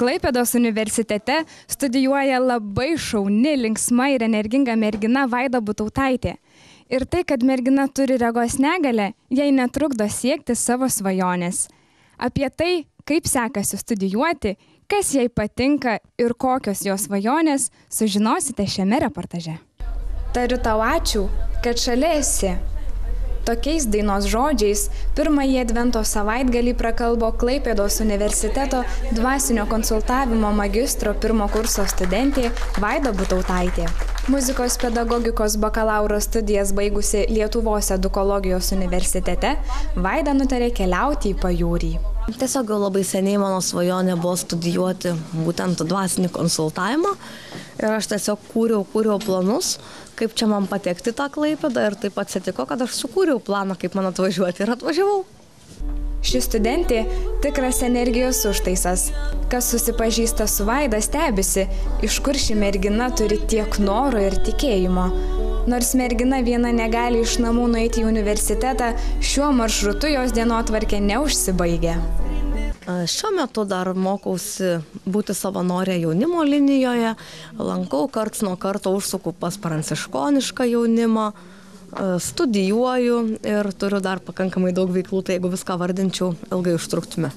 Klaipėdos universitete studijuoja labai šauni, linksma ir energinga mergina Vaida Butautaitė. Ir tai, kad mergina turi regos negalią, jai netrukdo siekti savo svajonės. Apie tai, kaip sekasi studijuoti, kas jai patinka ir kokios jos svajonės, sužinosite šiame reportaže. Tariu tau ačiū, kad šalia esi. Tokiais dainos žodžiais pirmąjį advento savaitgalį prakalbo Klaipėdos universiteto dvasinio konsultavimo magistro pirmo kurso studentė Vaida Butautaitė. Muzikos pedagogikos bakalauro studijas baigusi Lietuvos edukologijos universitete, Vaida nutarė keliauti į pajūrį. Tiesiog jau labai seniai mano svajonė buvo studijuoti būtent dvasinį konsultavimą ir aš tiesiog kūriau planus, kaip čia man patekti tą Klaipėdą ir taip atsitiko, kad aš sukūriau planą, kaip man atvažiuoti ir atvažiavau. Ši studentė tikras energijos užtaisas. Kas susipažįsta su Vaida, stebisi, iš kur ši mergina turi tiek noro ir tikėjimo. Nors mergina viena negali iš namų nueiti į universitetą, šiuo maršrutu jos dienotvarkė neužsibaigia. Šiuo metu dar mokausi būti savanorė jaunimo linijoje, lankau karts nuo karto užsuku pas pranciškonišką jaunimą, studijuoju ir turiu dar pakankamai daug veiklų, tai jeigu viską vardinčiau, ilgai užtruktume.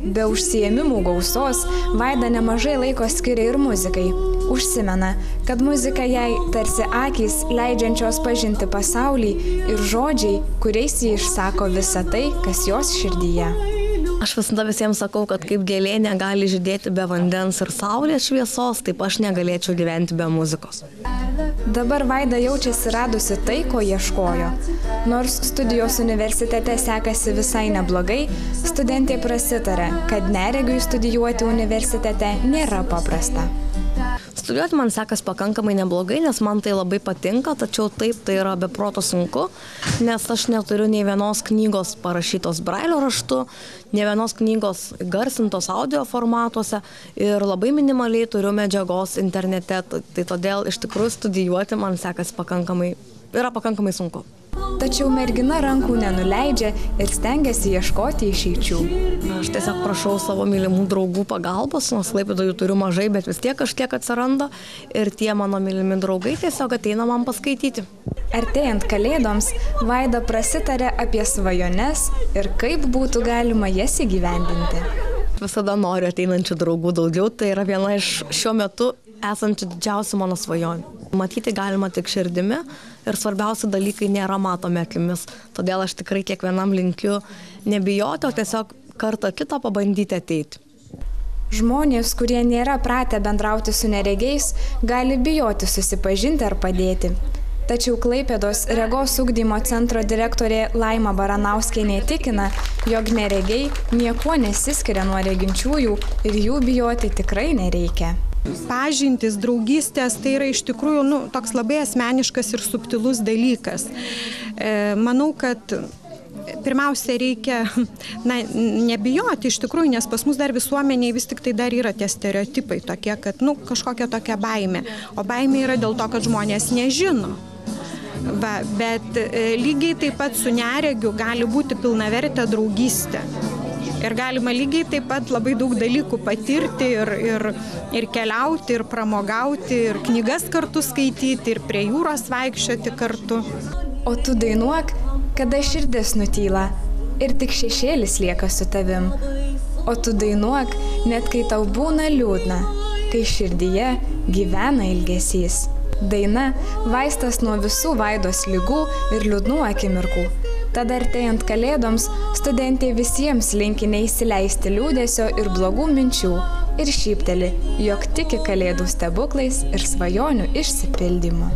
Be užsiėmimų gausos, Vaida nemažai laiko skiria ir muzikai. Užsimena, kad muzika jai tarsi akys leidžiančios pažinti pasaulį ir žodžiai, kuriais ji išsako visą tai, kas jos širdyje. Aš visada visiems sakau, kad kaip gėlė negali žydėti be vandens ir saulės šviesos, taip aš negalėčiau gyventi be muzikos. Dabar Vaida jaučiasi radusi tai, ko ieškojo. Nors studijos universitete sekasi visai neblogai, studentė prasitarė, kad neregiui studijuoti universitete nėra paprasta. Studijuoti man sekas pakankamai neblogai, nes man tai labai patinka, tačiau taip tai yra be proto sunku, nes aš neturiu nei vienos knygos parašytos brailio raštu, nei vienos knygos garsintos audio formatuose ir labai minimaliai turiu medžiagos internete, tai todėl iš tikrųjų studijuoti man sekas yra pakankamai sunku. Tačiau mergina rankų nenuleidžia ir stengiasi ieškoti išeičių. Aš tiesiog prašau savo mylimų draugų pagalbos, nors Klaipėdoje turiu mažai, bet vis tiek kažkiek atsiranda ir tie mano mylimi draugai tiesiog ateina man paskaityti. Artėjant Kalėdoms, Vaida prasitarė apie svajones ir kaip būtų galima jas įgyvendinti. Visada noriu ateinančių draugų daugiau, tai yra viena iš šiuo metu esančių didžiausių mano svajonių. Matyti galima tik širdimi ir svarbiausi dalykai nėra matomi akimis. Todėl aš tikrai kiekvienam linkiu nebijoti, o tiesiog kartą kitą pabandyti ateiti. Žmonės, kurie nėra pratę bendrauti su neregiais, gali bijoti susipažinti ar padėti. Tačiau Klaipėdos regos ugdymo centro direktorė Laima Baranauskienė tikina, jog neregiai niekuo nesiskiria nuo reginčiųjų ir jų bijoti tikrai nereikia. Pažintis, draugystės, tai yra iš tikrųjų toks labai asmeniškas ir subtilus dalykas. Manau, kad pirmiausia reikia nebijoti iš tikrųjų, nes pas mus dar visuomeniai vis tik tai dar yra tie stereotipai tokie, kad kažkokia tokia baimė. O baimė yra dėl to, kad žmonės nežino. Bet lygiai taip pat su neregiu gali būti pilnavertė draugystė. Ir galima lygiai taip pat labai daug dalykų patirti ir keliauti, ir pramogauti, ir knygas kartu skaityti, ir prie jūros vaikščioti kartu. O tu dainuok, kada širdis nutyla ir tik šešėlis lieka su tavim. O tu dainuok, net kai tau būna liūdna, kai širdyje gyvena ilgesys. Daina vaistas nuo visų Vaidos ligų ir liūdnų akimirkų. Tad artėjant Kalėdoms, studentė visiems linki neįsileisti liūdesio ir blogų minčių ir šypteli, jog tiki Kalėdų stebuklais ir svajonių išsipildymu.